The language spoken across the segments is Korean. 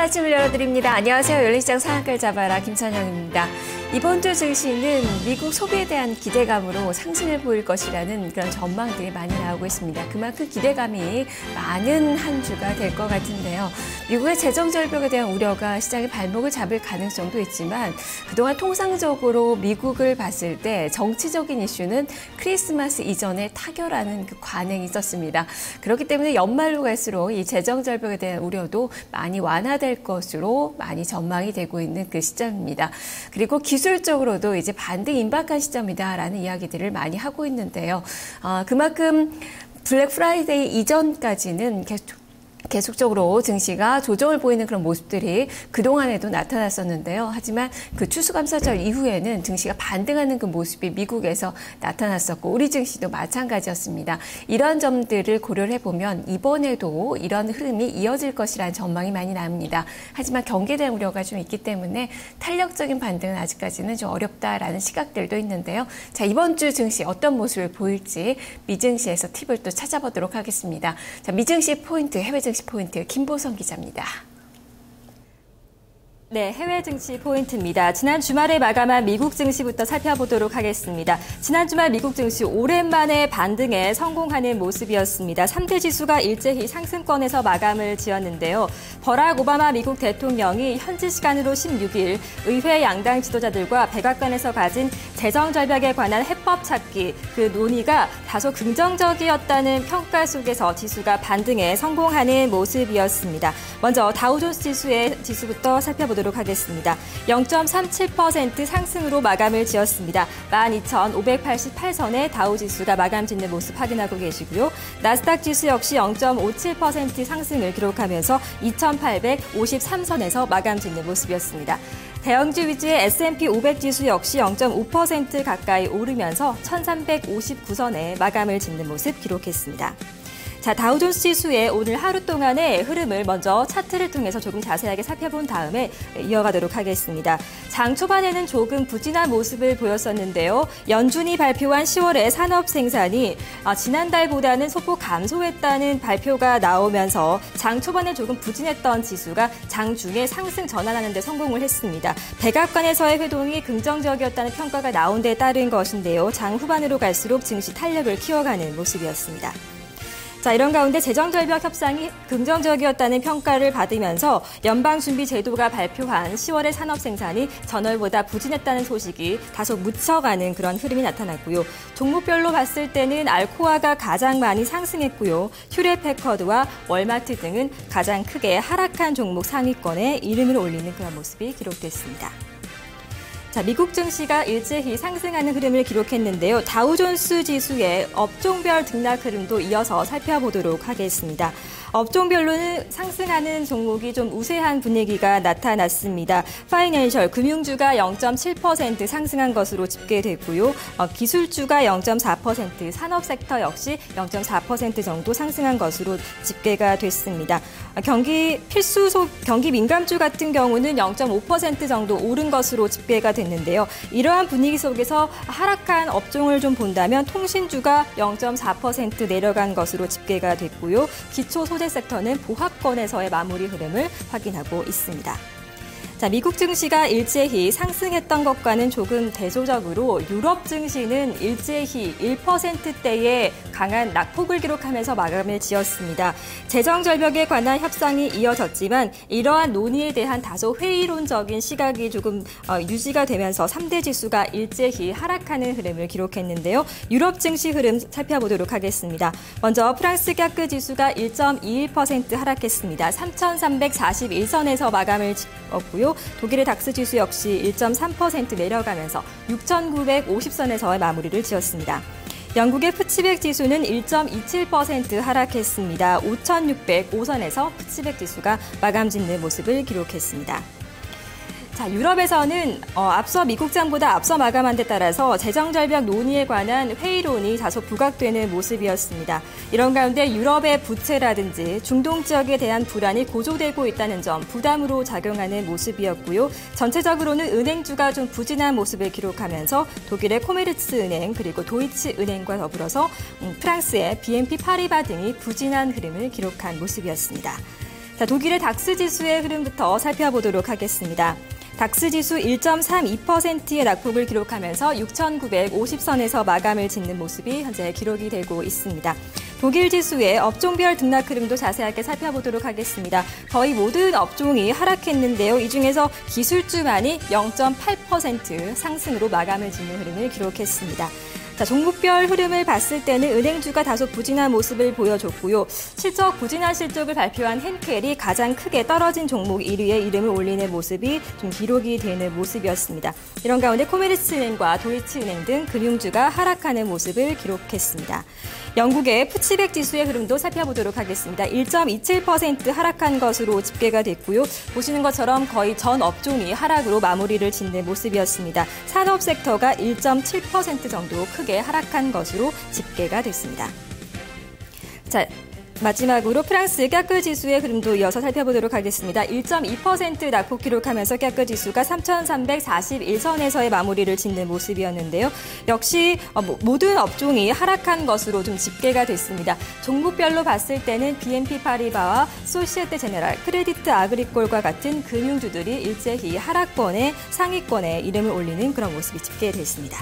화창한 아침을 열어드립니다. 안녕하세요. 열린시장 상한가를 잡아라 김찬영입니다. 이번 주 증시는 미국 소비에 대한 기대감으로 상승을 보일 것이라는 그런 전망들이 많이 나오고 있습니다. 그만큼 기대감이 많은 한 주가 될 것 같은데요. 미국의 재정 절벽에 대한 우려가 시장의 발목을 잡을 가능성도 있지만 그동안 통상적으로 미국을 봤을 때 정치적인 이슈는 크리스마스 이전에 타결하는 그 관행이 있었습니다. 그렇기 때문에 연말로 갈수록 이 재정 절벽에 대한 우려도 많이 완화될 것으로 많이 전망이 되고 있는 그 시점입니다. 그리고 기술적으로도 이제 반등 임박한 시점이다라는 이야기들을 많이 하고 있는데요. 그만큼 블랙 프라이데이 이전까지는 계속적으로 증시가 조정을 보이는 그런 모습들이 그동안에도 나타났었는데요. 하지만 그 추수감사절 이후에는 증시가 반등하는 그 모습이 미국에서 나타났었고 우리 증시도 마찬가지였습니다. 이런 점들을 고려를 해보면 이번에도 이런 흐름이 이어질 것이라는 전망이 많이 나옵니다. 하지만 경기에 대한 우려가 좀 있기 때문에 탄력적인 반등은 아직까지는 좀 어렵다라는 시각들도 있는데요. 자, 이번 주 증시 어떤 모습을 보일지 미증시에서 팁을 또 찾아보도록 하겠습니다. 자, 미증시 포인트, 해외 증시 포인트 김보성 기자입니다. 네, 해외 증시 포인트입니다. 지난 주말에 마감한 미국 증시부터 살펴보도록 하겠습니다. 지난 주말 미국 증시 오랜만에 반등에 성공하는 모습이었습니다. 3대 지수가 일제히 상승권에서 마감을 지었는데요. 버락 오바마 미국 대통령이 현지 시간으로 16일 의회 양당 지도자들과 백악관에서 가진 재정 절벽에 관한 해법 찾기 그 논의가 다소 긍정적이었다는 평가 속에서 지수가 반등에 성공하는 모습이었습니다. 먼저 다우존스 지수부터 살펴보도록 하겠습니다. 0.37% 상승으로 마감을 지었습니다. 12,588선의 다우지수가 마감 짓는 모습 확인하고 계시고요. 나스닥 지수 역시 0.57% 상승을 기록하면서 2,853선에서 마감 짓는 모습이었습니다. 대형주 위주의 S&P 500 지수 역시 0.5% 가까이 오르면서 1,359선에 마감을 짓는 모습 기록했습니다. 자, 다우존스 지수의 오늘 하루 동안의 흐름을 먼저 차트를 통해서 조금 자세하게 살펴본 다음에 이어가도록 하겠습니다. 장 초반에는 조금 부진한 모습을 보였었는데요. 연준이 발표한 10월의 산업 생산이 지난달보다는 소폭 감소했다는 발표가 나오면서 장 초반에 조금 부진했던 지수가 장 중에 상승 전환하는 데 성공을 했습니다. 백악관에서의 회동이 긍정적이었다는 평가가 나온 데 따른 것인데요. 장 후반으로 갈수록 증시 탄력을 키워가는 모습이었습니다. 자, 이런 가운데 재정절벽 협상이 긍정적이었다는 평가를 받으면서 연방준비제도가 발표한 10월의 산업생산이 전월보다 부진했다는 소식이 다소 묻혀가는 그런 흐름이 나타났고요. 종목별로 봤을 때는 알코아가 가장 많이 상승했고요. 휴레패커드와 월마트 등은 가장 크게 하락한 종목 상위권에 이름을 올리는 그런 모습이 기록됐습니다. 자, 미국 증시가 일제히 상승하는 흐름을 기록했는데요. 다우존스 지수의 업종별 등락 흐름도 이어서 살펴보도록 하겠습니다. 업종별로는 상승하는 종목이 좀 우세한 분위기가 나타났습니다. 파이낸셜, 금융주가 0.7% 상승한 것으로 집계됐고요. 기술주가 0.4%, 산업섹터 역시 0.4% 정도 상승한 것으로 집계가 됐습니다. 경기 민감주 같은 경우는 0.5% 정도 오른 것으로 집계가 됐는데요. 이러한 분위기 속에서 하락한 업종을 좀 본다면 통신주가 0.4% 내려간 것으로 집계가 됐고요. 기초소재 섹터는 보합권에서의 마무리 흐름을 확인하고 있습니다. 자, 미국 증시가 일제히 상승했던 것과는 조금 대조적으로 유럽 증시는 일제히 1%대의 강한 낙폭을 기록하면서 마감을 지었습니다. 재정 절벽에 관한 협상이 이어졌지만 이러한 논의에 대한 다소 회의론적인 시각이 조금 유지가 되면서 3대 지수가 일제히 하락하는 흐름을 기록했는데요. 유럽 증시 흐름 살펴보도록 하겠습니다. 먼저 프랑스 캬크 지수가 1.21% 하락했습니다. 3,341선에서 마감을 지었고요. 독일의 닥스 지수 역시 1.3% 내려가면서 6,950선에서의 마무리를 지었습니다. 영국의 푸치백 지수는 1.27% 하락했습니다. 5,605선에서 푸치백 지수가 마감 짓는 모습을 기록했습니다. 자, 유럽에서는 앞서 미국장보다 앞서 마감한 데 따라서 재정절벽 논의에 관한 회의론이 다소 부각되는 모습이었습니다. 이런 가운데 유럽의 부채라든지 중동 지역에 대한 불안이 고조되고 있다는 점 부담으로 작용하는 모습이었고요. 전체적으로는 은행주가 좀 부진한 모습을 기록하면서 독일의 코메르츠 은행 그리고 도이치 은행과 더불어서 프랑스의 BNP 파리바 등이 부진한 흐름을 기록한 모습이었습니다. 자, 독일의 닥스 지수의 흐름부터 살펴보도록 하겠습니다. 닥스 지수 1.32%의 낙폭을 기록하면서 6,950선에서 마감을 짓는 모습이 현재 기록이 되고 있습니다. 독일 지수의 업종별 등락 흐름도 자세하게 살펴보도록 하겠습니다. 거의 모든 업종이 하락했는데요. 이 중에서 기술주만이 0.8% 상승으로 마감을 짓는 흐름을 기록했습니다. 자, 종목별 흐름을 봤을 때는 은행주가 다소 부진한 모습을 보여줬고요. 실적 부진한 실적을 발표한 henkel이 가장 크게 떨어진 종목 1위에 이름을 올리는 모습이 좀 기록이 되는 모습이었습니다. 이런 가운데 코메르츠은행과 도이치은행 등 금융주가 하락하는 모습을 기록했습니다. 영국의 푸치백 지수의 흐름도 살펴보도록 하겠습니다. 1.27% 하락한 것으로 집계가 됐고요. 보시는 것처럼 거의 전 업종이 하락으로 마무리를 짓는 모습이었습니다. 산업 섹터가 1.7% 정도 크게 하락한 것으로 집계가 됐습니다. 자, 마지막으로 프랑스 깍그 지수의 흐름도 이어서 살펴보도록 하겠습니다. 1.2% 낙폭 기록하면서 깍그 지수가 3,341선에서의 마무리를 짓는 모습이었는데요. 역시 모든 업종이 하락한 것으로 좀 집계가 됐습니다. 종목별로 봤을 때는 BNP 파리바와 소시에테 제네랄, 크레디트 아그리콜과 같은 금융주들이 일제히 하락권의 상위권에 이름을 올리는 그런 모습이 집계됐습니다.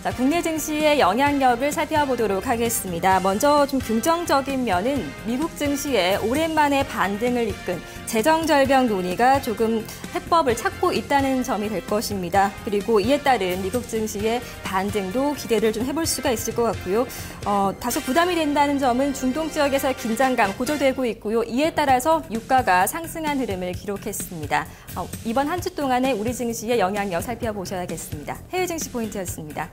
자, 국내 증시의 영향력을 살펴보도록 하겠습니다. 먼저 좀 긍정적인 면은 미국 증시에 오랜만에 반등을 이끈 재정절벽 논의가 조금 해법을 찾고 있다는 점이 될 것입니다. 그리고 이에 따른 미국 증시의 반등도 기대를 좀 해볼 수가 있을 것 같고요. 다소 부담이 된다는 점은 중동 지역에서 긴장감 고조되고 있고요. 이에 따라서 유가가 상승한 흐름을 기록했습니다. 이번 한 주 동안의 우리 증시의 영향력 살펴보셔야겠습니다. 해외 증시 포인트였습니다.